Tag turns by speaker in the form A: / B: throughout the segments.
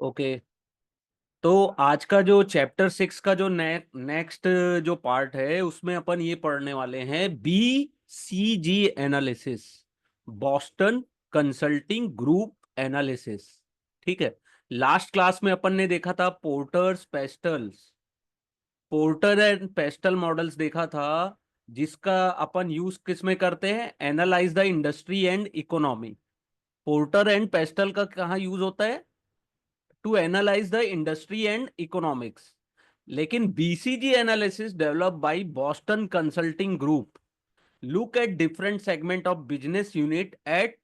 A: Okay. तो आज का जो चैप्टर 6 का जो नेक्स्ट जो पार्ट है उसमें अपन ये पढ़ने वाले हैं BCG analysis, Boston consulting group analysis. ठीक है। लास्ट क्लास में अपन ने देखा था पोर्टर एंड पेस्टल मॉडल्स देखा था, जिसका अपन यूज किस में करते हैं, analyse the industry and economy. Porter and PESTLE का कहाँ यूज होता है, to analyse the industry and economics. लेकिन BCG analysis develop by Boston consulting group look at different segment of business unit at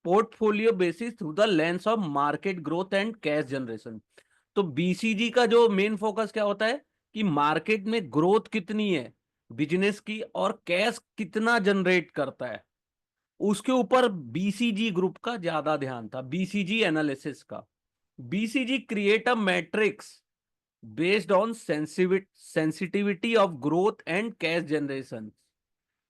A: portfolio basis through the lens of market growth and cash generation. तो BCG का जो main focus क्या होता है कि market में growth कितनी है बिजनेस की और कैश कितना जनरेट करता है, उसके ऊपर बीसीजी ग्रुप का ज्यादा ध्यान था, बीसीजी एनालिसिस का। BCG create a matrix based on sensitivity of growth and cash generation.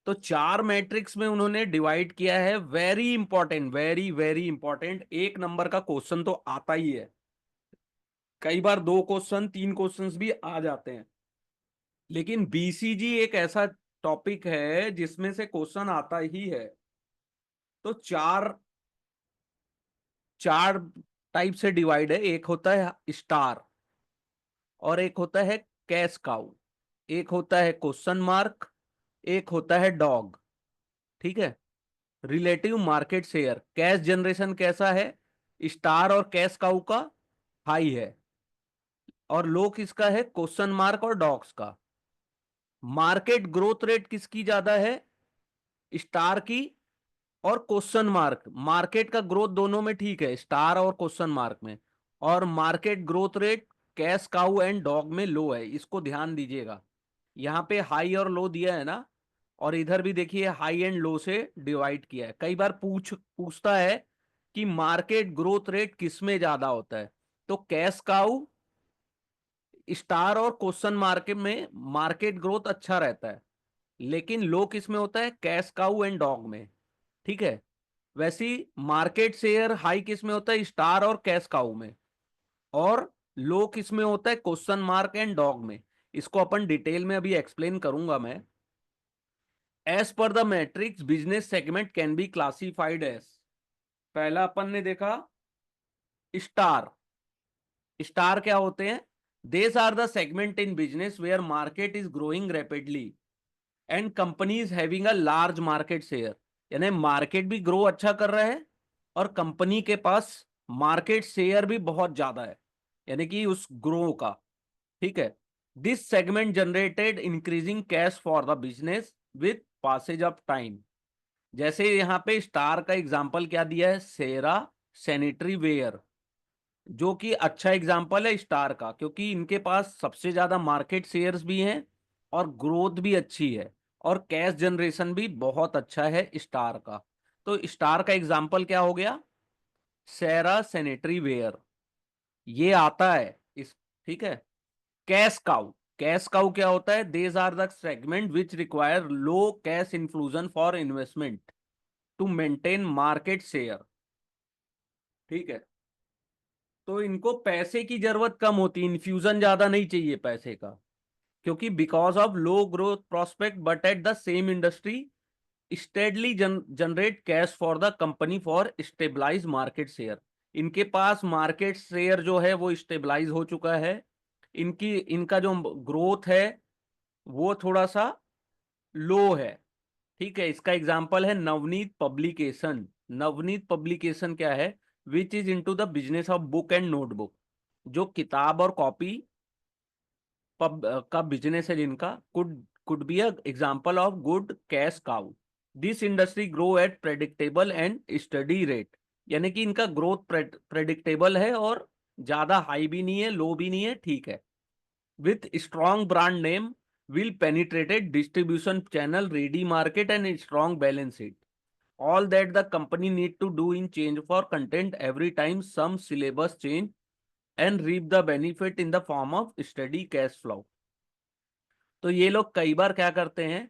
A: तो चार मैट्रिक्स में उन्होंने डिवाइड किया है। Very important, very very important, एक नंबर का क्वेश्चन तो आता ही है, कई बार दो क्वेश्चन तीन क्वेश्चंस भी आ जाते हैं। लेकिन बीसीजी एक ऐसा टॉपिक है जिसमें से क्वेश्चन आता ही है। तो चार चार टाइप से डिवाइड है। एक होता है स्टार, और एक होता है कैश काउ, एक होता है क्वेश्चन मार्क, एक होता है डॉग। ठीक है। Relative market share, cash generation कैसा है, स्टार और कैश काउ का हाई है, और लो किसका है, क्वेश्चन मार्क और डॉग्स का। मार्केट ग्रोथ रेट किसकी ज्यादा है, स्टार की और क्वेश्चन मार्क। मार्केट का ग्रोथ दोनों में ठीक है, स्टार और क्वेश्चन मार्क में। और market growth rate cash cow and dog में लो है, इसको ध्यान दीजिएगा। यहाँ पे हाई और लो दिया है ना, और इधर भी देखिए हाई एंड लो से डिवाइड किया है। कई बार पूछता है कि मार्केट ग्रोथ रेट किस में ज्यादा होता है, तो कैश काउ, स्टार और क्वेश्चन मार्केट में मार्केट ग्रोथ अच्छा रहता है। लेकिन लो किस में होता है, कैश काउ एंड डॉग में। ठीक है। वैसी मार्केट शेयर हाई किस में होता है, स्टार और कैश काउ में। और लो किस में होता है, क्वेश्चन मार्क एंड डॉग में। इसको अपन डिटेल में अभी एक्सप्लेन करूंगा मैं। As per the matrix business segment can be classified as, पहला अपन ने देखा स्टार। स्टार क्या होते हैं, these are the segment in business where market is growing rapidly and companies having a large market share. यानी मार्केट भी grow अच्छा कर रहा है और कंपनी के पास मार्केट शेयर भी बहुत ज्यादा है, यानी कि उस ग्रो का। ठीक है। This segment generated increasing cash for the business with passage of time. जैसे यहाँ पे स्टार का एग्जांपल क्या दिया है, सेरा सैनिटरी वेयर, जो कि अच्छा एग्जांपल है स्टार का, क्योंकि इनके पास सबसे ज्यादा मार्केट शेयर्स भी हैं और ग्रोथ भी अच्छी है और कैश जनरेशन भी बहुत अच्छा है स्टार का। तो स्टार का एग्जांपल क्या हो गया, सेरा सैनिटरी वेयर, ये आता है इस। ठीक है। कैश काउ, कैश काउ क्या होता है, these are the segment which require low cash infusion for investment to maintain market share. ठीक है। तो इनको पैसे की जरूरत कम होती है, इन्फ्यूजन ज्यादा नहीं चाहिए पैसे का, क्योंकि because of low growth prospect but at the same industry steadily generate cash for the company for stabilise market share. इनके पास मार्केट शेयर जो है वो स्टेबलाइज हो चुका है, इनकी इनका जो ग्रोथ है वो थोड़ा सा लो है। ठीक है। इसका एग्जांपल है नवनीत पब्लिकेशन। नवनीत पब्लिकेशन क्या है, which is into the business of book and notebook, जो किताब और कॉपी का बिजनेस है जिनका। Could be a example of good cash cow. This industry grow at predictable and study rate, यानी कि इनका ग्रोथ प्रेडिक्टेबल है और ज्यादा हाई भी नहीं है लो भी नहीं है, ठीक है। With strong brand name, will penetrated distribution channel, ready market and strong balance sheet. All that the company need to do in change for content every time some syllabus change and reap the benefit in the form of steady cash flow. तो ये लोग कई बार क्या करते हैं,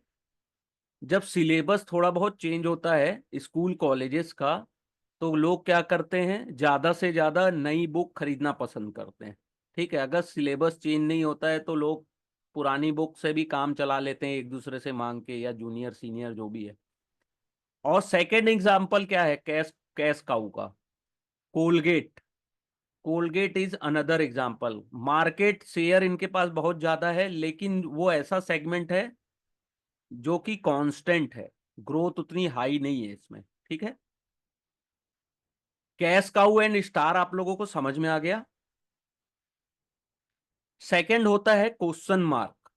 A: जब syllabus थोड़ा बहुत चेंज होता है स्कूल कॉलेजेस का, तो लोग क्या करते हैं, ज्यादा से ज्यादा नई बुक खरीदना पसंद करते हैं। ठीक है, अगर सिलेबस चेंज नहीं होता है तो लोग पुरानी बुक से भी काम चला लेते हैं एक दूसरे से मांग के, या जूनियर सीनियर जो भी है। और सेकंड एग्जांपल क्या है कैश कैश काऊ का? Colgate. Colgate is another example. Market share इनके पास बहुत ज्यादा है, लेकिन वो ऐसा सेगमेंट है जो कि कांस्टेंट है, ग्रोथ उतनी हाई नहीं है इसमें। ठीक है, कैश काऊ एंड स्टार आप लोगों को समझ में आ गया। सेकंड होता है क्वेश्चन मार्क।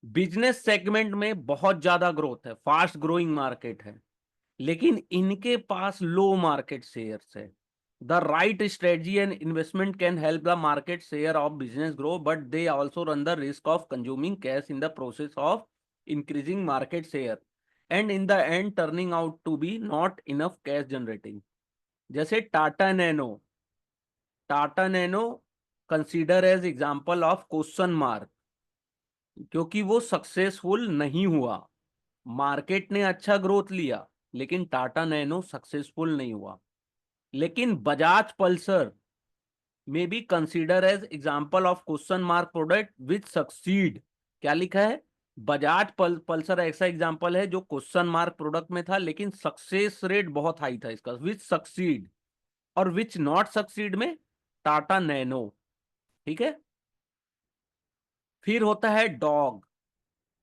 A: बिजनेस सेगमेंट में बहुत ज्यादा ग्रोथ है, फास्ट ग्रोइंग मार्केट है, लेकिन इनके पास लो मार्केट शेयर्स है। The right strategy and investment can help the market share of business grow, but they also run the risk of consuming cash in the process of increasing market share and in the end turning out to be not enough cash generating. जैसे Tata Nano consider as example of question mark, क्योंकि वो successful नहीं हुआ। Market ने अच्छा growth लिया, लेकिन Tata nano successful नहीं हुआ। लेकिन बजाज पल्सर में be consider as example of question mark product which succeed. क्या लिखा है? पल्सर ऐसा एग्जाम्पल है जो क्वेश्चन मार्क प्रोडक्ट में था, लेकिन सक्सेस रेट बहुत हाई था इसका, विच सक्सीड। और विच नॉट सक्सीड में टाटा नैनो। ठीक है, फिर होता है dog.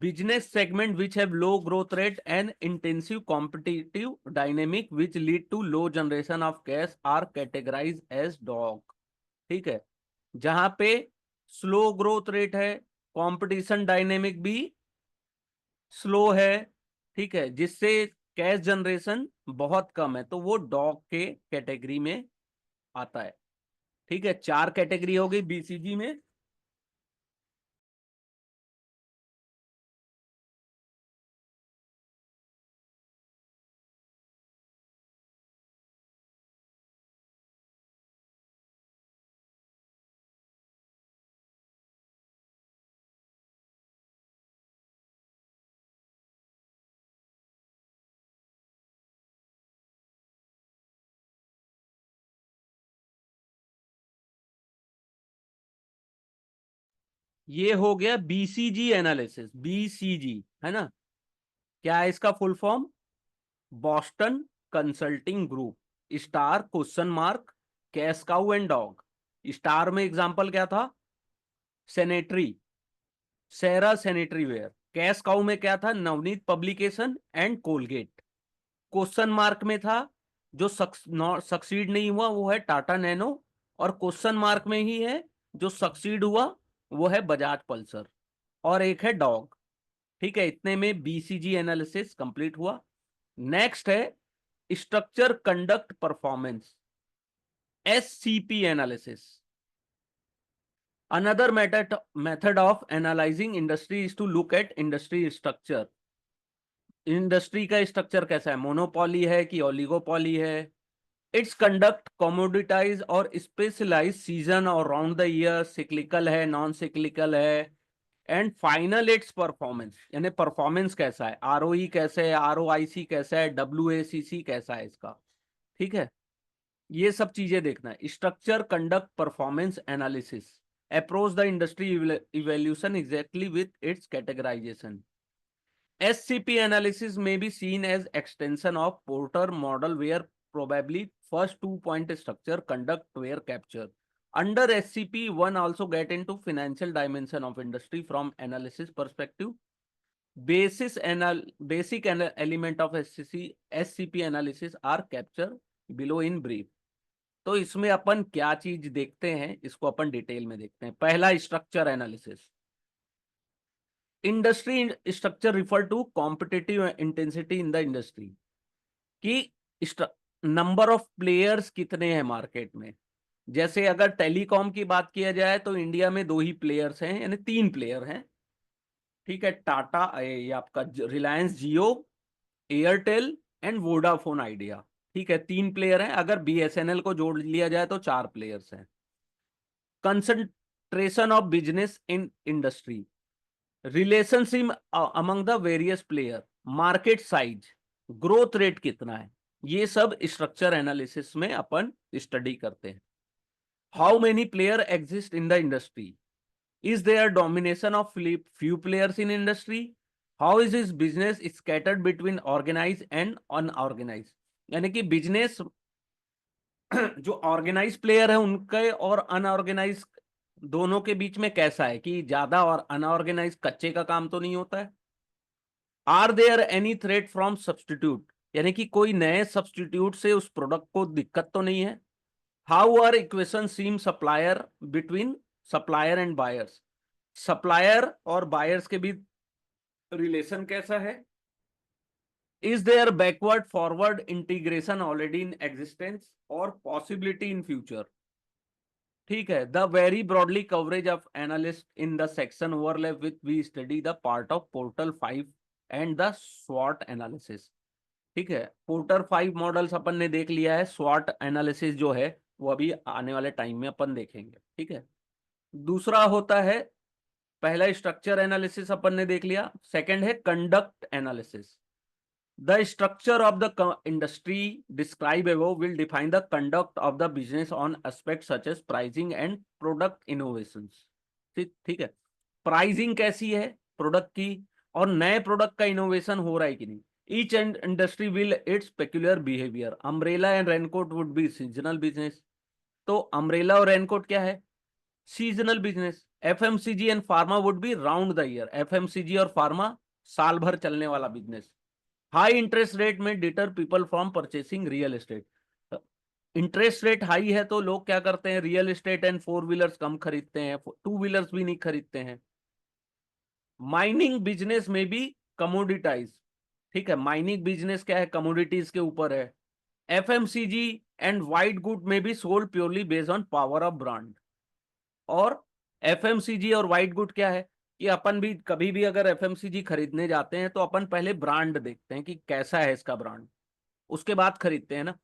A: Business segment which have low growth rate and intensive competitive dynamic which lead to low generation of cash are categorise as dog. ठीक है, जहां पे स्लो ग्रोथ रेट है, कंपटीशन डायनेमिक भी स्लो है, ठीक है, जिससे कैश जनरेशन बहुत कम है, तो वो डॉग के कैटेगरी में आता है। ठीक है, चार कैटेगरी हो गई बीसीजी में। ये हो गया बीसीजी एनालिसिस, बीसीजी है ना। क्या है इसका full form? Boston consulting group. Star question mark cash cow and dog. Star में एग्जांपल क्या था? सेनेटरी, सेरा सैनिटरी वेयर। कैश काउ में क्या था? Navneet publication and Colgate. Question mark में था, जो सक्सीड नहीं हुआ वो है टाटा नैनो, और क्वेश्चन मार्क में ही है जो सक्सीड हुआ वो है बजाज पल्सर, और एक है डॉग। ठीक है, इतने में बीसीजी एनालिसिस कंप्लीट हुआ। नेक्स्ट है structure conduct performance, SCP analysis. Another method of analyzing industry is to look at industry structure. Industry का स्ट्रक्चर कैसा है, मोनोपॉली है कि ओलिगोपॉली है, इट्स कंडक्ट कमोडिटाइज और स्पेशलाइज, सीजन और राउंड द ईयर, सिक्लिकल है नॉन सिक्लिकल है, एंड फाइनल इट्स परफॉर्मेंस, यानी परफॉर्मेंस कैसा है, आरओई कैसे है, आरओआईसी कैसा है, डब्ल्यूएसीसी कैसा है इसका। ठीक है, ये सब चीजें देखना है। Structure conduct performance analysis approach the industry evolution exactly with its categorisation. SCP analysis may be seen as extension of Porter model where probably first 2 point structure conduct were captured. Under SCP, one also get into financial dimension of industry from analysis perspective. Basic element of SCP analysis are captured below in brief. तो इसमें अपन क्या चीज देखते हैं, इसको अपन detail में देखते हैं। पहला, structure analysis. Industry structure refer to competitive intensity in the industry, कि नंबर ऑफ प्लेयर्स कितने हैं मार्केट में। जैसे अगर टेलीकॉम की बात किया जाए तो इंडिया में दो ही प्लेयर्स हैं, यानी तीन प्लेयर हैं। ठीक है, टाटा, ये आपका रिलायंस जियो, एयरटेल एंड वोडाफोन आइडिया। ठीक है, तीन प्लेयर हैं। अगर बीएसएनएल को जोड़ लिया जाए तो चार प्लेयर्स हैं। Concentration of business in industry, relationship among the various player, market size, growth rate कितना है, ये सब स्ट्रक्चर एनालिसिस में अपन स्टडी करते हैं। How many player exist in the industry? Is there domination of few players in industry? How is is business scattered between organise and unorganise? यानी कि business जो ऑर्गेनाइज प्लेयर है उनके और अनऑर्गेनाइज दोनों के बीच में कैसा है, कि ज्यादा और अनऑर्गेनाइज कच्चे का काम तो नहीं होता है। Are there any threat from substitute? यानी कि कोई नए सब्सटीट्यूट से उस प्रोडक्ट को दिक्कत तो नहीं है। How are equation seem supplier between supplier and buyers? Supplier और बायर्स के बीच रिलेशन कैसा है? Is there backward forward integration already in existence और पॉसिबिलिटी इन फ्यूचर? ठीक है। The very broadly coverage of analyst in the section overlap with we study the part of portal 5 and the स्वॉट analysis. ठीक है, porter 5 models अपन ने देख लिया है, स्वॉट एनालिसिस जो है वो अभी आने वाले टाइम में अपन देखेंगे। ठीक है, दूसरा होता है, पहला स्ट्रक्चर एनालिसिस अपन ने देख लिया, सेकंड है conduct analysis. The structure of the industry describe above will define the conduct of the business on aspect such as pricing and product innovations. ठीक ठीक है, प्राइसिंग कैसी है प्रोडक्ट की, और नए प्रोडक्ट का इनोवेशन हो रहा है कि नहीं। Each and industry will its peculiar behaviour. Umbrella and raincoat would be seasonal business. तो अम्ब्रेला और रेनकोट क्या है? Seasonal business. FMCG and pharma would be round the year. FMCG और फार्मा साल भर चलने वाला बिजनेस। हाई इंटरेस्ट रेट में deter people from purchasing real estate. Interest rate high है तो लोग क्या करते हैं, real estate and four wheelers कम खरीदते हैं, टू व्हीलर्स भी नहीं खरीदते हैं। माइनिंग बिजनेस में भी कमोडिटाइज। ठीक है, माइनिंग बिजनेस क्या है, कमोडिटीज के ऊपर है। एफएमसीजी एंड वाइट गुड में भी sold purely based on power of brand. और एफएमसीजी और वाइट गुड क्या है, कि अपन भी कभी भी अगर एफएमसीजी खरीदने जाते हैं तो अपन पहले ब्रांड देखते हैं कि कैसा है इसका ब्रांड, उसके बाद खरीदते हैं ना,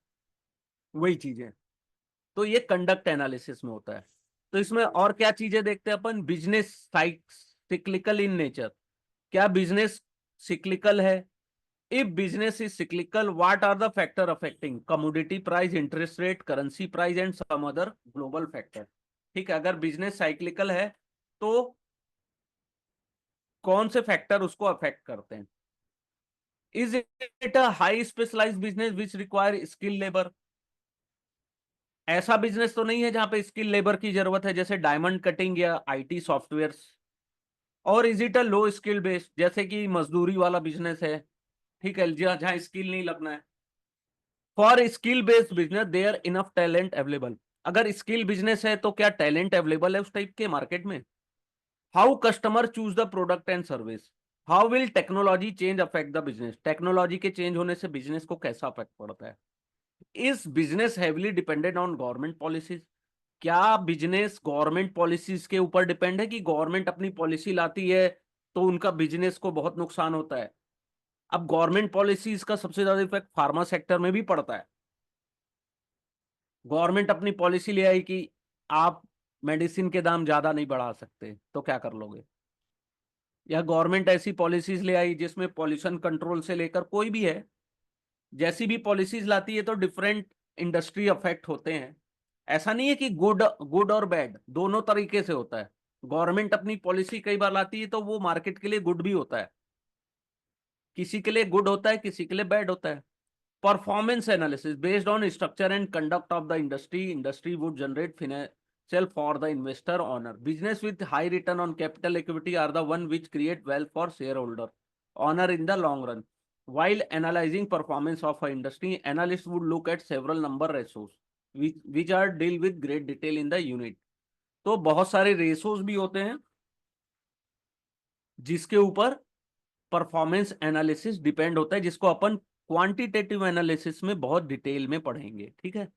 A: वही चीजें। तो ये कंडक्ट एनालिसिस में होता है। तो इसमें और क्या चीजें देखते हैं अपन, बिजनेस सिक्लिकल इन नेचर। क्या बिजनेस सिक्लिकल है? If business is cyclical, what are the factor affecting commodity price, interest rate, currency price and some other global factor. ठीक है, अगर बिजनेस साइक्लिकल है तो कौन से फैक्टर उसको अफेक्ट करते हैं। Is it a high specialised business which require skill labour? ऐसा बिजनेस तो नहीं है जहां पे स्किल लेबर की जरूरत है, जैसे डायमंड कटिंग या आईटी सॉफ्टवेयर। और is it a low skill based, जैसे कि मजदूरी वाला बिजनेस है, ठीक है, जहां जहां स्किल नहीं लगना है। For skill based business there enough talent available. अगर स्किल बिजनेस है तो क्या टैलेंट अवेलेबल है उस टाइप के मार्केट में? How customer choose the product and service? How will technology change affect the business? Technology के चेंज होने से बिजनेस को कैसा अफेक्ट पड़ता है? Is business heavily dependent on government policies? क्या बिजनेस गवर्नमेंट पॉलिसीज के ऊपर डिपेंड है, कि गवर्नमेंट अपनी पॉलिसी लाती है तो उनका बिजनेस को बहुत नुकसान होता है? अब गवर्नमेंट पॉलिसीज का सबसे ज्यादा इफेक्ट फार्मा सेक्टर में भी पड़ता है। गवर्नमेंट अपनी पॉलिसी ले आई कि आप मेडिसिन के दाम ज्यादा नहीं बढ़ा सकते, तो क्या कर लोगे? या गवर्नमेंट ऐसी पॉलिसीज ले आई जिसमें पॉल्यूशन कंट्रोल से लेकर कोई भी है, जैसी भी पॉलिसीज लाती है तो डिफरेंट इंडस्ट्री अफेक्ट होते हैं। ऐसा नहीं है कि गुड गुड और बैड दोनों तरीके से होता है। गवर्नमेंट अपनी पॉलिसी कई बार लाती है तो वो मार्केट के लिए गुड भी होता है, किसी के लिए गुड होता है, किसी के लिए बैड होता है। Performance analysis based on structure and conduct of the industry would generate financial for the investor owner. Business with high return on capital equity are the one which create wealth for share holder owner in the long run. While analyzing performance of an industry, analysts would look at several number ratios, which are deal with great detail in the unit. तो बहुत सारे ratios भी होते हैं जिसके ऊपर performance analysis depend होता है, जिसको अपन क्वांटिटेटिव एनालिसिस में बहुत डिटेल में पढ़ेंगे। ठीक है।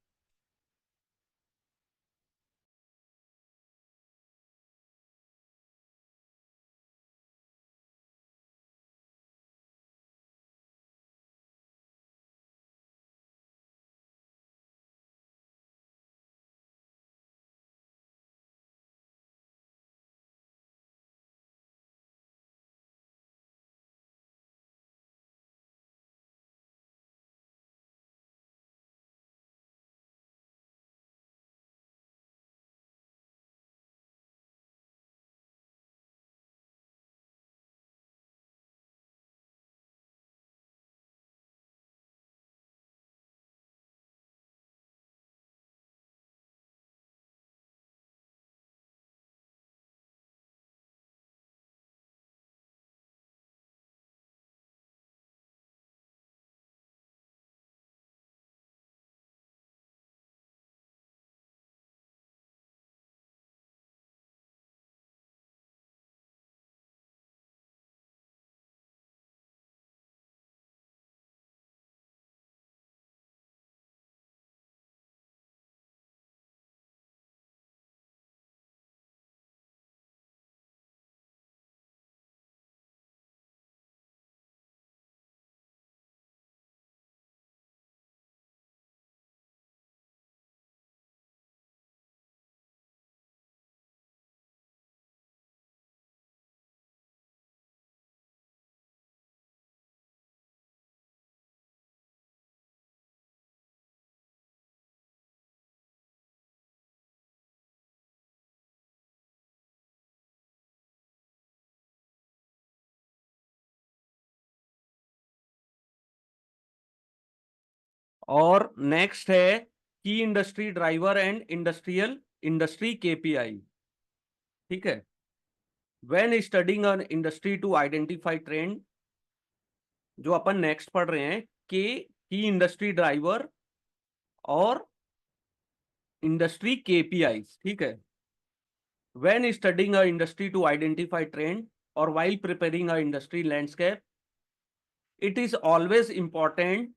A: और नेक्स्ट है key industry driver and industry KPI. ठीक है, when studying an industry to identify trend, जो अपन नेक्स्ट पढ़ रहे हैं कि की इंडस्ट्री ड्राइवर और इंडस्ट्री केपीआई। ठीक है, when studying a industry to identify trend और while preparing a industry landscape, it is always important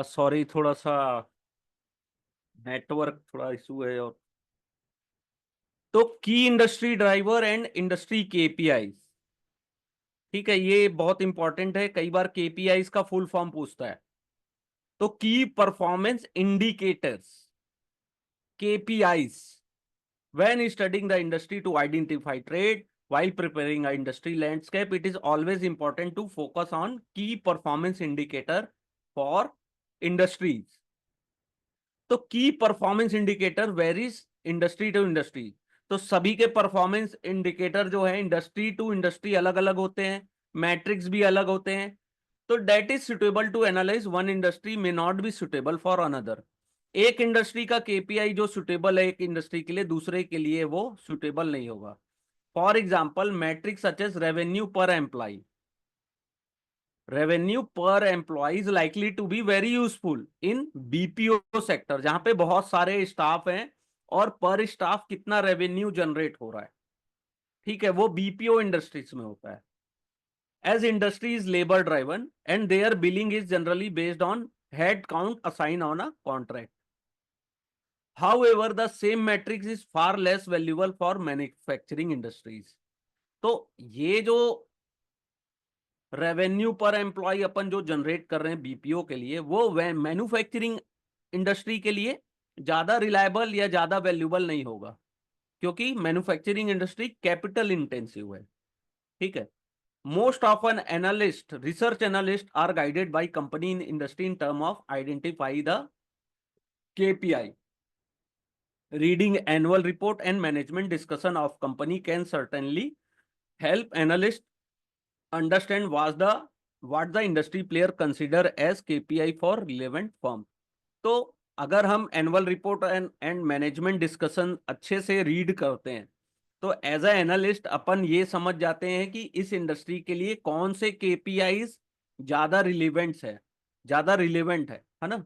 A: sorry, थोड़ा सा नेटवर्क थोड़ा इशू है। और तो key industry driver and industry KPI, ठीक है, ये बहुत इंपॉर्टेंट है, कई बार केपीआई का फुल फॉर्म पूछता है। तो key performance indicators, KPIs, when studying the industry to identify trade while preparing a industry landscape, it is always important to focus on key performance indicator for industries. तो key performance indicator varies industry to industry. तो सभी के performance indicator जो है industry to industry अलग अलग होते हैं, मैट्रिक्स भी अलग होते हैं। तो that is suitable to analyse one industry may not be suitable for another. एक इंडस्ट्री का केपीआई जो सुटेबल है एक इंडस्ट्री के लिए, दूसरे के लिए वो सुटेबल नहीं होगा। For example, metrics such as revenue per employee, revenue per employee is likely to be very useful in BPO sector, जहां पे बहुत सारे स्टाफ हैं और पर स्टाफ कितना रेवेन्यू जनरेट हो रहा है। ठीक है, वो बीपीओ इंडस्ट्रीज में होता है। As industry is labour driven and their billing is generally based on head count assign on a contract. However, the same matrix is far less valuable for manufacturing industries. तो ये जो revenue per employ अपन जो generate कर रहे हैं BPO के लिए, वो मैन्युफैक्चरिंग इंडस्ट्री के लिए ज्यादा रिलायबल या ज्यादा वैल्यूबल नहीं होगा, क्योंकि मैन्युफैक्चरिंग इंडस्ट्री कैपिटल इंटेंसिव है। ठीक है, most of an analyst, research analyst are guided by company in industry in term of identify the KPI. Reading annual report and management discussion of company can certainly help analyst understand what the industry player consider as KPI for relevant firm। तो अगर हम annual report and management discussion अच्छे से read करते हैं, तो as a analyst अपन ये समझ जाते हैं कि इस इंडस्ट्री के लिए कौन से केपीआईज ज्यादा रिलेवेंट है ना।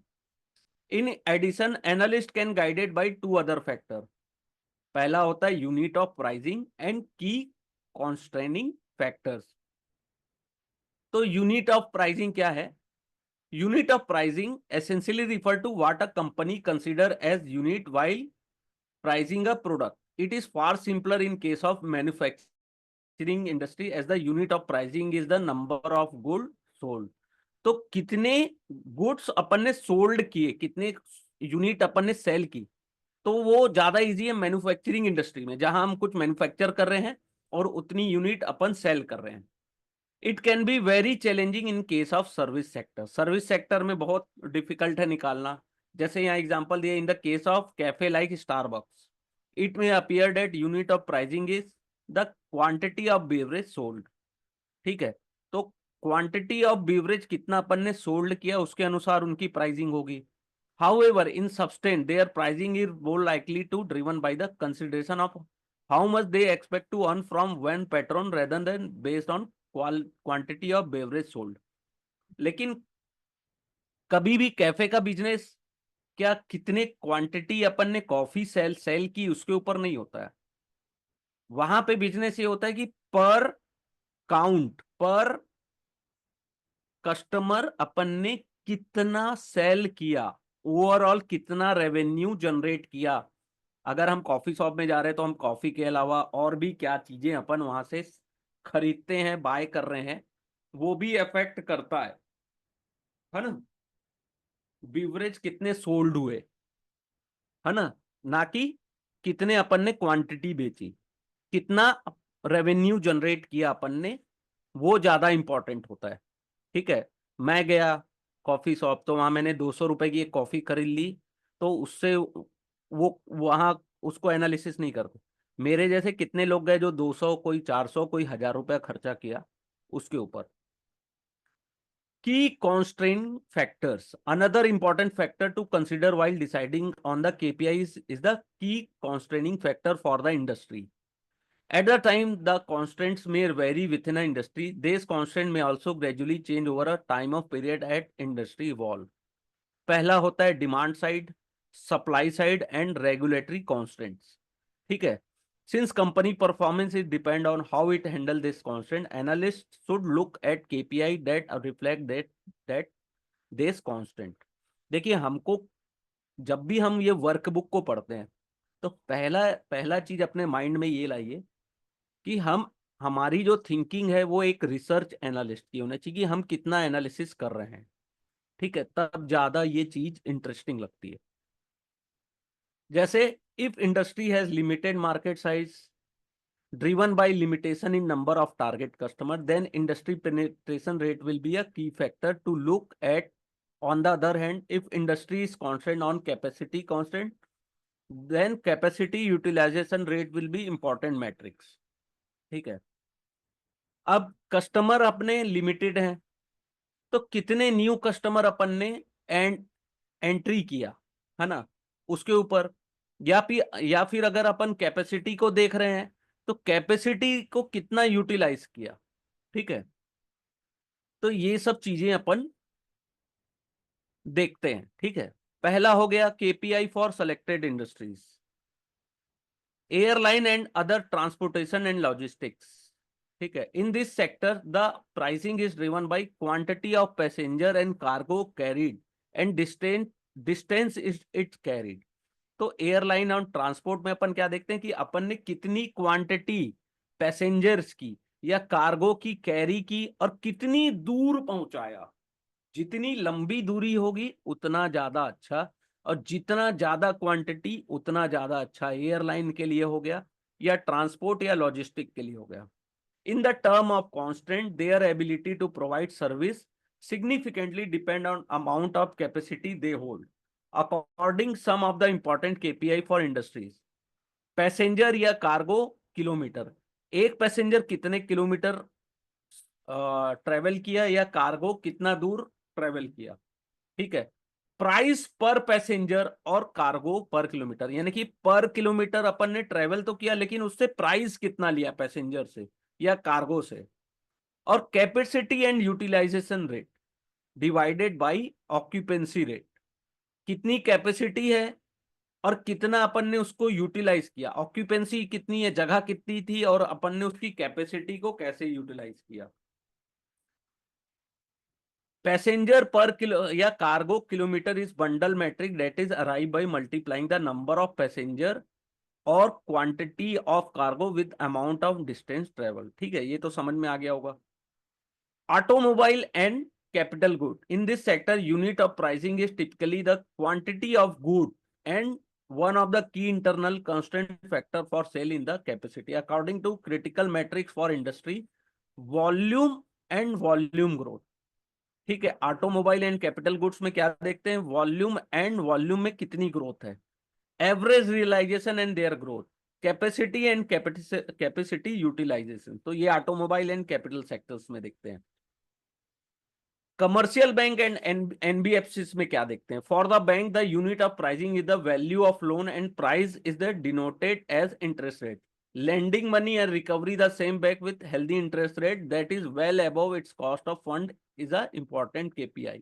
A: In addition, analyst can guided by two other factor. पहला होता है unit of pricing and key constraining factors. तो यूनिट ऑफ प्राइसिंग क्या है? Unit of pricing essentially refer to what a company consider as unit while pricing a product. It is far simpler in case of manufacturing industry as the unit of pricing is the number of goods sold. तो कितने goods अपन ने sold किए, कितने unit अपन ने cell की, तो वो ज्यादा इजी है मैन्युफैक्चरिंग इंडस्ट्री में, जहां हम कुछ मैन्युफैक्चर कर रहे हैं और उतनी यूनिट अपन सेल कर रहे हैं। It can be very challenging in case of service sector. Service sector में बहुत डिफिकल्ट है निकालना। जैसे यहाँ एग्जांपल दिया, in the case of cafe like Starbucks, it may appear that unit of pricing is the quantity of beverage sold. ठीक है, तो क्वांटिटी ऑफ बेवरेज कितना अपन ने सोल्ड किया उसके अनुसार उनकी प्राइसिंग होगी। However, in substance, their pricing is more likely to driven by the consideration of how much they expect to earn from one patron rather than based on quantity of beverage sold। लेकिन कभी भी cafe का business क्या कितने quantity अपन ने coffee cell cell की उसके ऊपर नहीं होता है। वहां पे बिजनेस ये होता है कि पर काउंट, पर कस्टमर अपन ने कितना सेल किया, ओवरऑल कितना रेवेन्यू जनरेट किया। अगर हम कॉफी शॉप में जा रहे हैं तो हम कॉफी के अलावा और भी क्या चीजें अपन वहां से खरीदते हैं, बाय कर रहे हैं, वो भी अफेक्ट करता है ना। बीवरेज कितने सोल्ड हुए, है ना कि कितने अपन ने क्वांटिटी बेची, कितना रेवेन्यू जनरेट किया अपन ने, वो ज्यादा इंपॉर्टेंट होता है। ठीक है। मैं गया कॉफी शॉप, तो वहां मैंने 200 रुपए की एक कॉफी खरीद ली, तो उससे वो वहां उसको एनालिसिस नहीं करते। मेरे जैसे कितने लोग गए जो 200, कोई 400, कोई 1000 रुपया खर्चा किया उसके ऊपर। Key constraint factors. Another important factor to consider while deciding on the KPIs is the key constraining factor for the industry. At the time, the constraints may vary within an industry. These constraints may also gradually change over a time of period at industry evolve. पहला होता है demand side, supply side and regulatory constants. ठीक है। Since company performance is depend on how it handle this constant, analysts should look at KPI that reflect that this constant. देखिए, हमको जब भी हम ये वर्कबुक को पढ़ते हैं तो पहला पहला चीज अपने माइंड में ये लाइए कि हम हमारी जो थिंकिंग है वो एक रिसर्च एनालिस्ट की होनी चाहिए कि हम कितना एनालिसिस कर रहे हैं। ठीक है, तब ज्यादा ये चीज इंटरेस्टिंग लगती है। जैसे if industry has limited market size driven by limitation in number of target customer, then industry penetration rate will be a key factor to look at. On the other hand, if industry is constant on capacity constant, then capacity utilization rate will be important metrics. ठीक है। अब customer अपने limited हैं, तो कितने new customer अपन ने and entry किया, है ना, उसके ऊपर। या फिर अगर अपन कैपेसिटी को देख रहे हैं तो कैपेसिटी को कितना यूटिलाइज किया। ठीक है। तो ये सब चीजें अपन देखते हैं। ठीक है। पहला हो गया KPI for selected industries, airline and other transportation and logistics. ठीक है। इन this sector the pricing is driven by quantity of passenger and cargo carried and distance is it's carried. तो एयरलाइन और ट्रांसपोर्ट में अपन क्या देखते हैं कि अपन ने कितनी क्वांटिटी पैसेंजर्स की या कार्गो की कैरी की और कितनी दूर पहुंचाया। जितनी लंबी दूरी होगी उतना ज्यादा अच्छा, और जितना ज्यादा क्वांटिटी उतना ज्यादा अच्छा। एयरलाइन के लिए हो गया या ट्रांसपोर्ट या लॉजिस्टिक के लिए हो गया। In the term of constant their ability to provide service significantly depend on amount of capacity they hold. According some of the important KPI for industries, passenger या कार्गो किलोमीटर, एक passenger कितने kilometre travel किया या cargo कितना दूर travel किया। ठीक है। प्राइस पर पैसेंजर और कार्गो पर किलोमीटर, यानी कि पर किलोमीटर अपन ने ट्रेवल तो किया लेकिन उससे प्राइस कितना लिया पैसेंजर से या कार्गो से। और capacity and utilisation rate divided by occupancy rate, कितनी कैपेसिटी है और कितना अपन ने उसको यूटिलाइज किया। ऑक्यूपेंसी कितनी है, जगह कितनी थी, और अपन ने उसकी कैपेसिटी को कैसे यूटिलाइज किया। पैसेंजर पर किलो या cargo kilometre is bundle metric that is arrive by multiplying the number of passenger और quantity of cargo with amount of distance travel. ठीक है, ये तो समझ में आ गया होगा। Automobile and capital good, in this sector unit of pricing is typically the quantity of good and one of the key internal constant factor for sale in the capacity. According to critical metrics for industry, volume and volume growth. ठीक है। Automobile and capital goods में क्या देखते हैं, volume and volume में कितनी growth है, average realisation and their growth, capacity and capacity utilisation. तो ये ऑटोमोबाइल एंड कैपिटल सेक्टर्स में देखते हैं। कमर्शियल बैंक एंड एनबीएफसी में क्या देखते हैं, for the bank the unit of pricing is the value of loan and price is the denoted as interest rate. lending money and recovery the same back with healthy interest rate that is well above its cost of fund is a important KPI.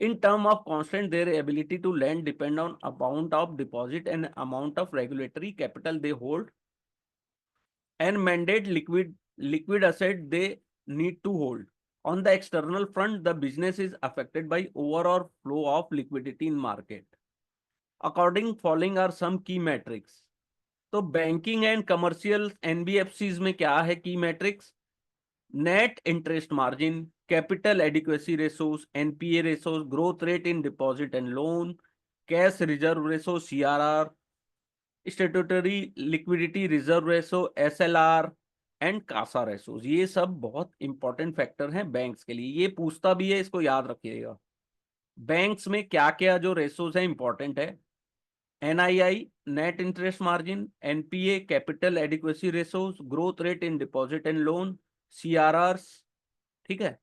A: In term of constant, their ability to lend depend on amount of deposit and amount of regulatory capital they hold and mandate liquid asset they need to hold. On the external front, the business is affected by overall flow of liquidity in market. According following are some key metrics. तो banking and commercial NBFCs में क्या है key metrics? Net interest margin, capital adequacy ratios, NPA ratios, growth rate in deposit and loan, cash reserve ratio CRR, statutory liquidity reserve ratio SLR and CASA ratios. ये सब बहुत important factor हैं banks के लिए, ये पूछता भी है, इसको याद रखिएगा। बैंक्स में क्या क्या जो रेशोस है इंपॉर्टेंट है? NII net interest margin, NPA capital adequacy ratios, growth rate in deposit and loan, CRRs, ठीक है।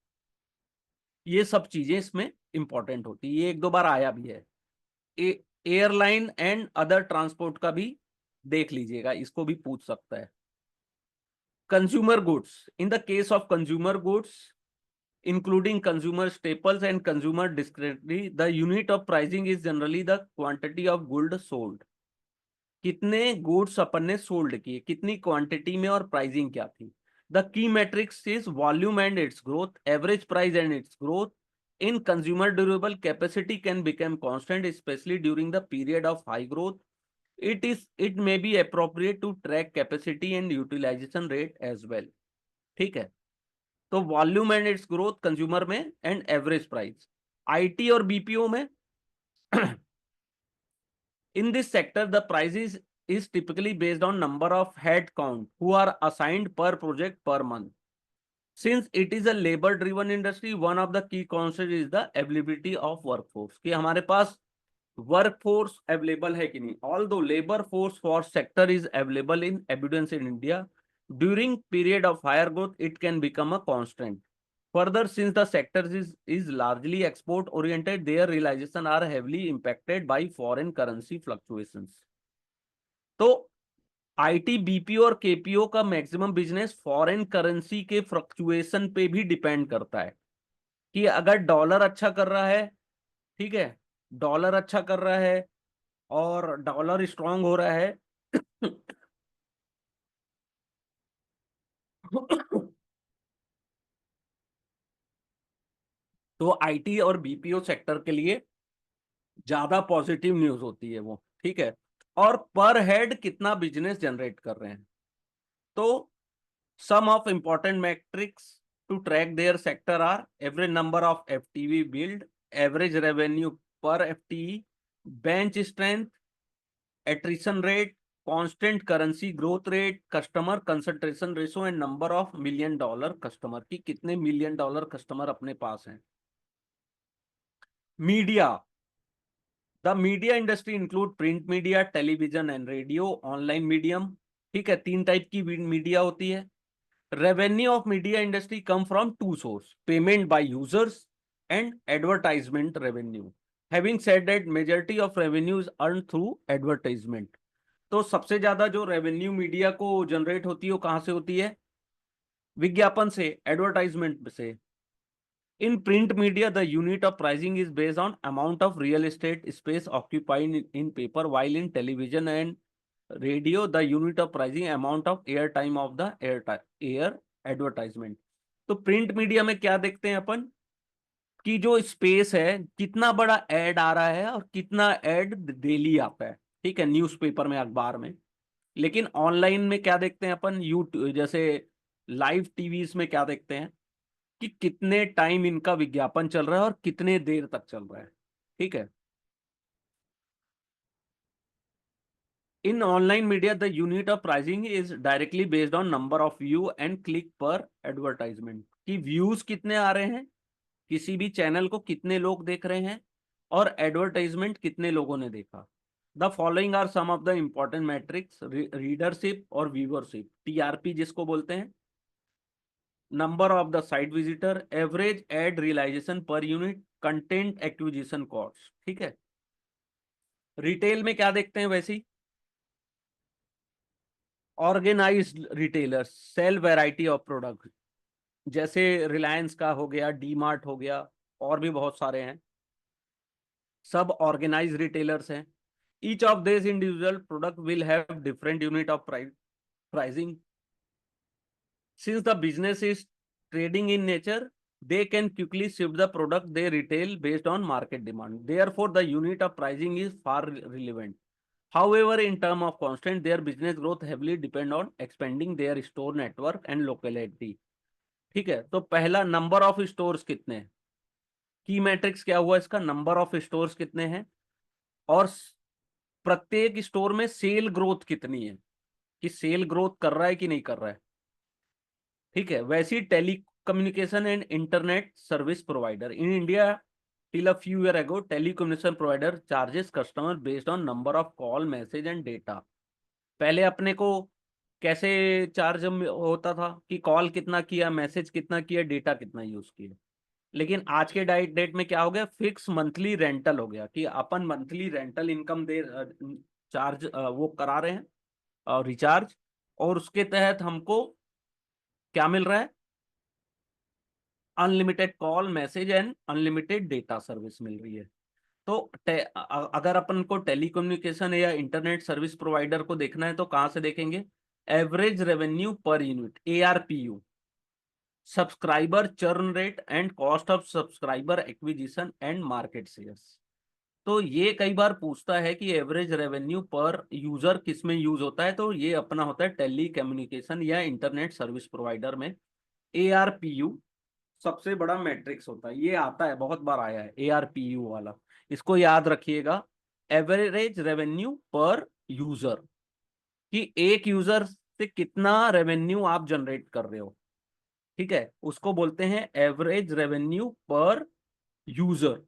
A: ये सब चीजें इसमें इंपॉर्टेंट होती है, ये एक दो बार आया भी है। एयरलाइन एंड अदर ट्रांसपोर्ट का भी देख लीजिएगा, इसको भी पूछ सकता है। Consumer goods, in the case of consumer goods including consumer staples and consumer discretionary, the unit of pricing is generally the quantity of goods sold. कितने गुड्स अपन ने सोल्ड किए, कितनी क्वांटिटी में और प्राइसिंग क्या थी। The key metrics is volume and its growth, average price and its growth in consumer durable capacity can become constant specially during the period of high growth. It may be appropriate to track capacity and utilisation rate as well, ठीक है। तो volume and its growth consumer में and average price. IT और BPO में in this sector the price is typically based on number of head count who are assigned per project per month. Since it is a labor driven industry, one of the key constants is the availability of workforce, कि हमारे पास workforce available है कि नहीं। Although labor force for sector is available in abundance in India, during period of higher growth it can become a constant. Further, since the sector is largely export oriented, their realization are heavily impacted by foreign currency fluctuations. तो IT, BPO और KPO का maximum business foreign currency के fluctuation पे भी depend करता है, कि अगर डॉलर अच्छा कर रहा है, ठीक है, डॉलर अच्छा कर रहा है और डॉलर स्ट्रांग हो रहा है तो आईटी और बीपीओ सेक्टर के लिए ज्यादा पॉजिटिव न्यूज होती है वो, ठीक है। और पर हेड कितना बिजनेस जनरेट कर रहे हैं। तो some of important metrics to track their sector are average number of FTE billed, average revenue per FTE, bench strength, attrition rate, constant currency growth rate, customer concentration ratio and number of million dollar customer, की कितने million dollar customer अपने पास हैं। Media, the media industry include print media, television and radio, online medium, ठीक है। तीन type की media होती है। Revenue of media industry come from two source, payment by users and advertisement revenue. Having said that majority of revenue is earn through advertisement. तो सबसे ज्यादा जो रेवेन्यू मीडिया को जनरेट होती है वो कहां से होती है? विज्ञापन से, एडवर्टाइजमेंट से। In print media, the unit of pricing is based on amount of real estate space occupied in paper, while in television and radio, the unit of pricing amount of air time of the air advertisement. तो print media में क्या देखते हैं अपन, कि जो space है, कितना बड़ा एड आ रहा है और कितना एड डेली आता है, ठीक है, न्यूज़पेपर में, अखबार में। लेकिन ऑनलाइन में क्या देखते हैं अपन, यूट्यूब जैसे लाइव टीवीज में क्या देखते हैं, कि कितने टाइम इनका विज्ञापन चल रहा है और कितने देर तक चल रहा है, ठीक है। In online media the unit of pricing is directly based on number of view and click per advertisement, कि व्यूज कितने आ रहे हैं, किसी भी चैनल को कितने लोग देख रहे हैं, और एडवर्टाइजमेंट कितने लोगों ने देखा। The following are some of the important metrics, readership और व्यूअरशिप, टीआरपी जिसको बोलते हैं, number of the site visitor, average ad realisation per unit, content acquisition cost, ठीक है। रिटेल में क्या देखते हैं वैसे ही, organised retailers sell variety of product, जैसे रिलायंस का हो गया, डी मार्ट हो गया, और भी बहुत सारे हैं। सब ऑर्गेनाइज रिटेलर्स हैं. Each of this individual product will have different unit of pricing. Since the business is trading in nature, they can quickly shift the product they retail based on market demand. Therefore, the unit of pricing is far relevant. However, in terms of constant, their business growth heavily depend on expanding their store network and locality. ठीक है, तो पहला number of stores कितने हैं. की matrix क्या हुआ इसका, नंबर ऑफ स्टोर्स कितने हैं और प्रत्येक स्टोर में सेल ग्रोथ कितनी है, कि सेल ग्रोथ कर रहा है कि नहीं कर रहा है. ठीक है, वैसी telecommunication and internet service provider in India till a few year ago telecommunication provider charges customer based on number of call message and data. पहले अपने को कैसे चार्ज होता था कि कॉल कितना किया, मैसेज कितना किया, डेटा कितना यूज किया. लेकिन आज के डेट में क्या हो गया, फिक्स मंथली रेंटल हो गया कि अपन मंथली रेंटल इनकम दे चार्ज वो करा रहे हैं रिचार्ज, और उसके तहत हमको क्या मिल रहा है, unlimited call message and unlimited data service मिल रही है. तो अगर अपन को टेलीकम्युनिकेशन या इंटरनेट सर्विस प्रोवाइडर को देखना है तो कहां से देखेंगे, average revenue per unit ARPU, subscriber churn rate and cost of subscriber acquisition and market shares. तो ये कई बार पूछता है कि एवरेज रेवेन्यू पर यूजर किस में यूज होता है, तो ये अपना होता है टेली कम्युनिकेशन या इंटरनेट सर्विस प्रोवाइडर में. एआरपीयू सबसे बड़ा मैट्रिक्स होता है, ये आता है बहुत बार आया है एआरपीयू वाला, इसको याद रखिएगा. एवरेज रेवेन्यू पर यूजर, कि एक यूजर से कितना रेवेन्यू आप जनरेट कर रहे हो. ठीक है, उसको बोलते हैं एवरेज रेवेन्यू पर user.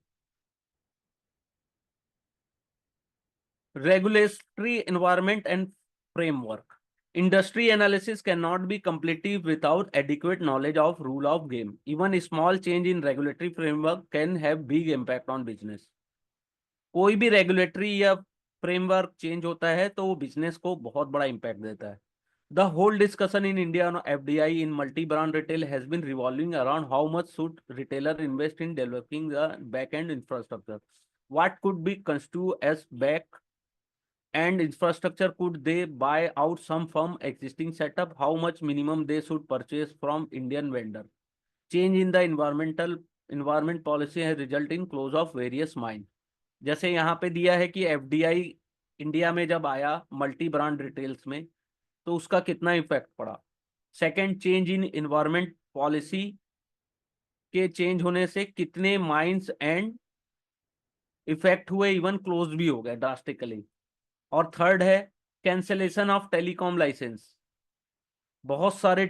A: Regulatory environment and framework. Industry analysis cannot be completed without adequate knowledge of rule of game. Even a small change in regulatory framework can have big impact on business. कोई भी regulatory या framework change होता है तो वो business को बहुत बड़ा इम्पैक्ट देता है. The whole discussion in India on FDI in multi brand retail has been revolving around how much should retailer invest in developing the back end infrastructure. What could be constitute as back and infrastructure, could they buy out some from existing setup, how much minimum they should purchase from Indian vendor. Change in the environment policy has result in close of various mine. जैसे यहाँ पे दिया है कि FDI India में जब आया multi brand retails में तो उसका कितना इफेक्ट पड़ा. Second, change in environment policy के चेंज होने से कितने माइंस एंड इफेक्ट हुए, इवन क्लोज भी हो गए ड्रास्टिकली. और थर्ड है कैंसिलेशन ऑफ टेलीकॉम लाइसेंस. बहुत सारे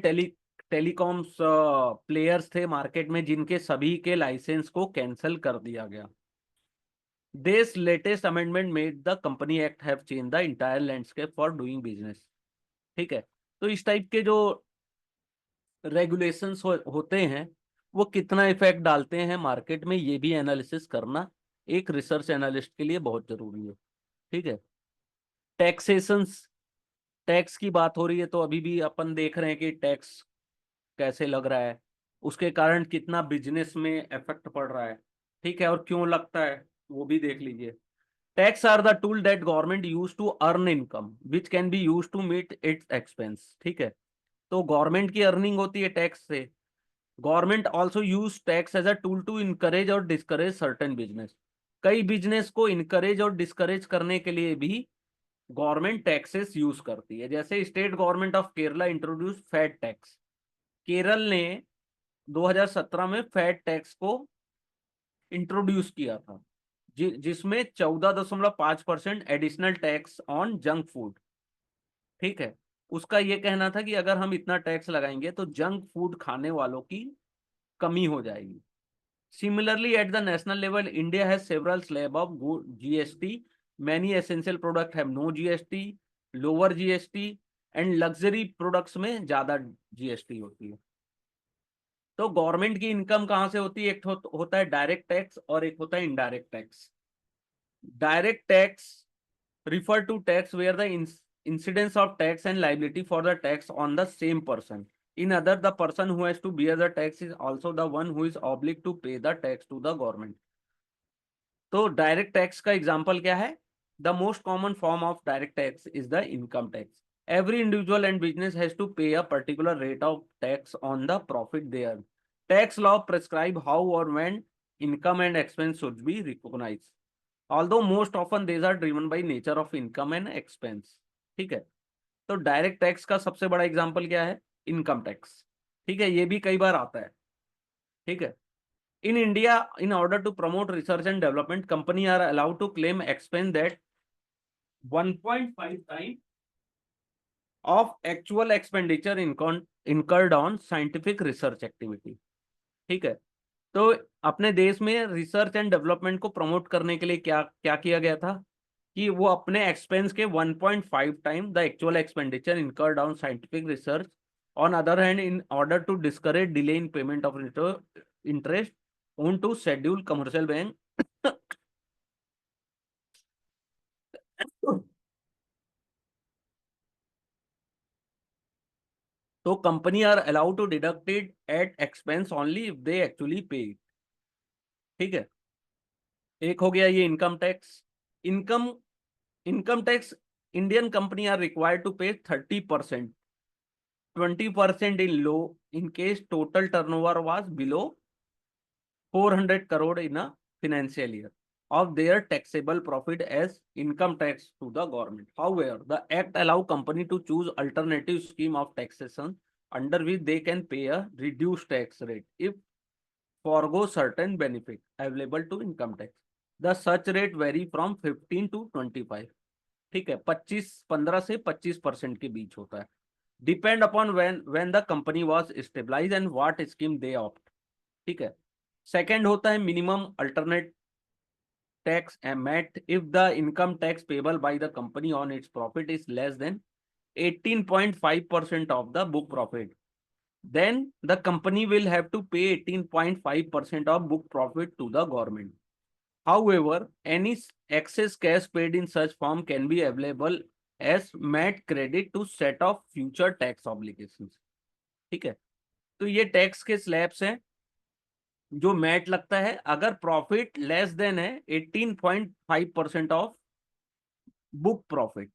A: टेलीकॉम्स प्लेयर्स थे मार्केट में जिनके सभी के लाइसेंस को कैंसिल कर दिया गया. This latest amendment made the company act have change the entire landscape for doing business. ठीक है, तो इस टाइप के जो रेगुलेशंस होते हैं वो कितना इफेक्ट डालते हैं मार्केट में, ये भी एनालिसिस करना एक रिसर्च एनालिस्ट के लिए बहुत जरूरी है. ठीक है, टैक्सेशंस, टैक्स की बात हो रही है तो अभी भी अपन देख रहे हैं कि टैक्स कैसे लग रहा है, उसके कारण कितना बिजनेस में इफेक्ट पड़ रहा है. ठीक है, और क्यों लगता है वो भी देख लीजिए. Tax are the tool that government use to earn income which can be use to meet its expense. ठीक है, तो गवर्नमेंट की अर्निंग होती है टैक्स से. Government also use tax as a tool to encourage और डिस्करेज सर्टेन बिजनेस. कई business को इनकरेज और डिस्करेज करने के लिए भी गवर्नमेंट टैक्सेस यूज करती है. जैसे state government of Kerala introduce fat tax. Kerala ने 2017 में फैट टैक्स को इंट्रोड्यूस किया था जिसमें 14.5% additional tax on junk food. ठीक है, उसका ये कहना था कि अगर हम इतना टैक्स लगाएंगे तो जंक फूड खाने वालों की कमी हो जाएगी. Similarly, at the national level, India has several slab of GST. Many essential products have no GST, lower GST, and luxury products में ज्यादा GST होती है. तो गवर्नमेंट की इनकम कहाँ से होती है, एक होता है डायरेक्ट टैक्स और एक होता है indirect tax. Direct tax refer to tax where the incidence of tax and liability for the tax on the same person. In other, the person who has to bear the tax is also the one who is obliged to pay the tax to the government. तो direct tax का example क्या है? The most common form of direct tax is the income tax. Every individual and business has to pay a particular rate of tax on the profit they earn. Tax law prescribe how or when income and expense should be recognized. Although most often these are driven by nature of income and expense. ठीक है. तो direct tax का सबसे बड़ा example क्या है? Income tax. ठीक है, ये भी कई बार आता है. ठीक है. In India, in order to promote research and development, companies are allowed to claim expense that 1.5 times of actual expenditure incurred on scientific research activity. ठीक है. तो अपने देश में रिसर्च एंड डेवलपमेंट को प्रमोट करने के लिए क्या क्या किया गया था कि वो अपने एक्सपेंस के 1.5 times the actual expenditure incurred on scientific research. On other hand, in order to discourage delay in payment of interest on to schedule commercial bank. तो company are allowed to deduct it at expense only if they actually pay. ठीक है. एक हो गया ये income tax. Income income tax, Indian company are required to pay 30%, 20% in low in case total turnover was below 400 crore in a financial year of their taxable profit as income tax to the government. However, the act allow company to choose alternative scheme of taxation under which they can pay a reduced tax rate if forgo certain benefit available to income tax. The such rate vary from 15 to 25. ठीक है, 15 से 25% के बीच होता है. Depend upon when the company was stabilized and what scheme they opt. ठीक है. Second होता है minimum alternate tax MAT if the income tax payable by the company on its profit is less than 18.5% of the book profit, then the company will have to pay 18.5% of book profit to the government. However, any excess cash paid in such form can be available as MAT credit to set off future tax obligations. ठीक है. तो ये tax के slabs हैं जो mat लगता है अगर प्रॉफिट लेस देन है 18.5% ऑफ बुक प्रॉफिट,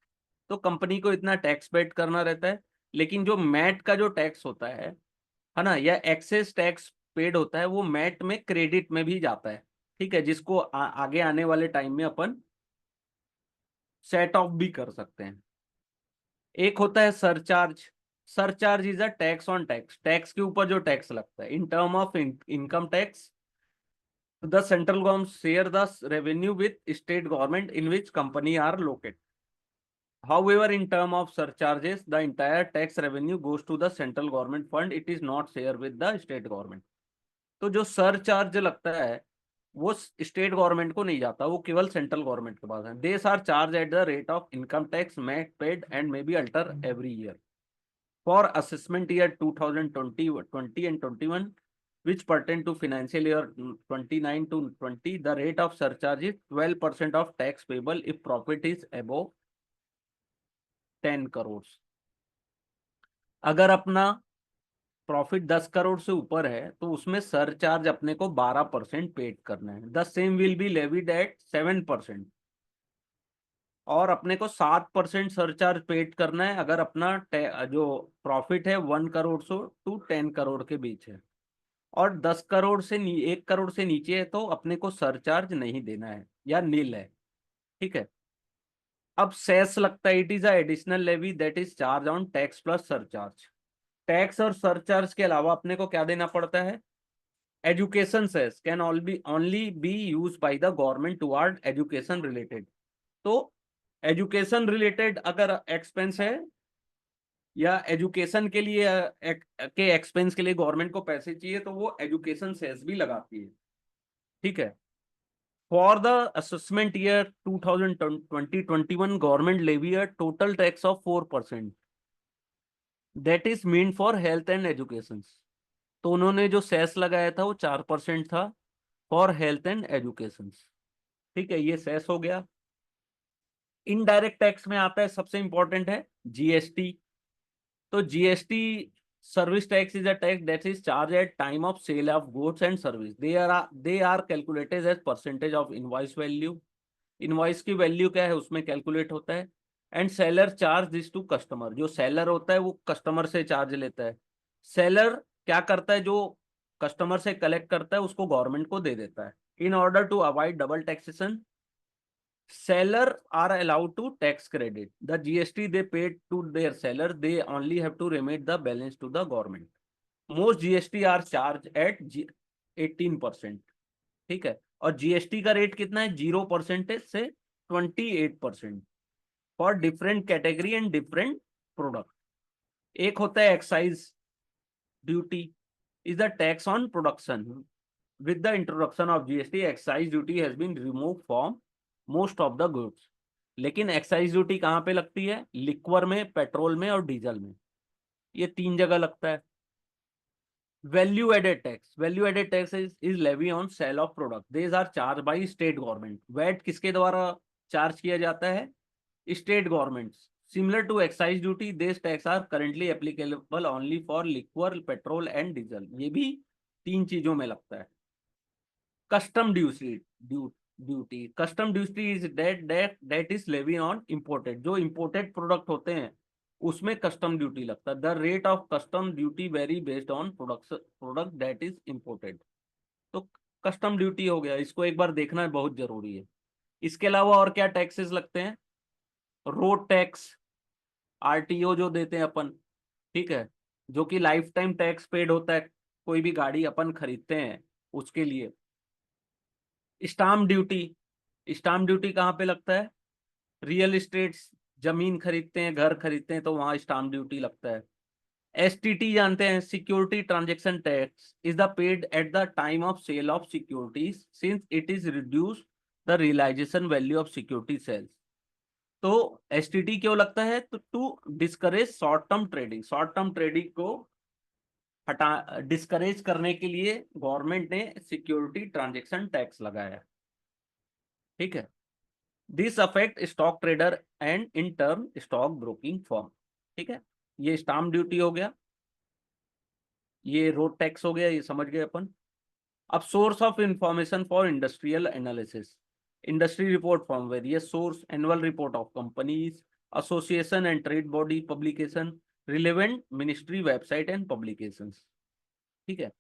A: तो कंपनी को इतना टैक्स पेड करना रहता है. लेकिन जो मैट का जो टैक्स होता है ना, या एक्सेस टैक्स पेड होता है, वो मैट में क्रेडिट में भी जाता है. ठीक है, जिसको आगे आने वाले टाइम में अपन सेट ऑफ भी कर सकते हैं. एक होता है surcharge. Surcharge is a tax on tax. Tax के ऊपर जो टैक्स लगता है इन term of income tax. The central government share the revenue with state government in which company are located. However, in term of surcharges, the entire tax revenue goes to the central government fund. It is not shared with the state government. तो जो surcharge लगता है वो state government को नहीं जाता, वो केवल सेंट्रल गवर्नमेंट के पास है. These are charge at the rate of income tax MAT paid and may be alter every year. For assessment year 2020 and 21, which pertain to financial year 29 to 20, the rate of surcharge is 12% of tax payable if profit is above 10 crores. अगर अपना profit 10 crore से ऊपर है तो उसमें surcharge अपने को 12% paid करना है. The same will be levied eight 7%. और अपने को 7% सरचार्ज पेड करना है अगर अपना जो प्रॉफिट है 1 करोड़ से टू 10 करोड़ के बीच है. और 10 करोड़ से 1 करोड़ से नीचे है तो अपने को सरचार्ज नहीं देना है या नील है. ठीक है. अब सेस लगता है. It is a additional levy that is charge on tax plus surcharge. Tax और सरचार्ज के अलावा अपने को क्या देना पड़ता है? Education cess can only be use by the government toward education related. तो एजुकेशन रिलेटेड अगर एक्सपेंस है या एजुकेशन के लिए के एक्सपेंस के लिए गवर्नमेंट को पैसे चाहिए तो वो एजुकेशन सेस भी लगाती है. ठीक है. For the assessment year 2020-21 government levy a total tax of 4% that is mean for health and education. तो उन्होंने जो सेस लगाया था वो 4% था फॉर हेल्थ एंड एजुकेशन. ठीक है, ये सेस हो गया. इनडायरेक्ट टैक्स में आता है सबसे इंपॉर्टेंट है जीएसटी. तो GST Service tax is a tax that is charged at time of sale of goods and service. They are calculated as percentage of invoice value. Invoice की value क्या है उसमें कैलकुलेट होता है. And seller charge this to customer. जो seller होता है वो कस्टमर से चार्ज लेता है. सेलर क्या करता है, जो कस्टमर से कलेक्ट करता है उसको गवर्नमेंट को दे देता है. In order to avoid double taxation, seller are allowed to tax credit the GST they paid to their seller. They only have to remit the balance to the government. Most GST are charged at 18%. ठीक है. और GST का rate कितना है, 0% से 28% for different category and different product. एक होता है excise duty, is the tax on production. With the introduction of GST excise duty has been remove from most of the goods. लेकिन एक्साइज ड्यूटी कहाँ पे लगती है, लिक्वर में, petrol में और डीजल में. ये 3 जगह लगता है. Value added tax. Value added tax is levy on sale of product. These are charge by state government. VAT किसके द्वारा चार्ज किया जाता है, state government. Similar to excise duty, this tax are currently applicable only for liquor, petrol and diesel. ये भी 3 चीजों में लगता है. Custom duty. Custom duty is that is levy on imported. जो इंपोर्टेड प्रोडक्ट होते हैं उसमें कस्टम ड्यूटी लगता है. The rate of custom duty very based on product that is imported. तो कस्टम ड्यूटी हो गया, इसको एक बार देखना बहुत जरूरी है. इसके अलावा और क्या टैक्सेस लगते हैं, रोड टैक्स, आरटीओ जो देते हैं अपन, ठीक है, जो कि लाइफ टाइम टैक्स पेड होता है कोई भी गाड़ी अपन खरीदते हैं उसके लिए. Stamp duty. स्टाम्प ड्यूटी कहाँ पे लगता है, रियल एस्टेट, जमीन खरीदते हैं, घर खरीदते हैं तो वहां स्टाम्प ड्यूटी लगता है. एसटीटी जानते हैं, security transaction tax is the paid at the time of sale of securities since it is reduce the realisation value of security sales. तो एसटीटी क्यों लगता है, तो to discourage short term trading. Short term trading को हटा discourage करने के लिए गवर्नमेंट ने सिक्योरिटी ट्रांजैक्शन टैक्स लगाया. ठीक है. This affect stock trader and in turn stock broking firm. ठीक है. ये स्टाम्प ड्यूटी हो गया, ये रोड टैक्स हो गया, ये समझ गए अपन. अब source of information for industrial analysis. Industry report from various source, annual report of companies, association and trade body publication, relevant ministry website and publications. ठीक है.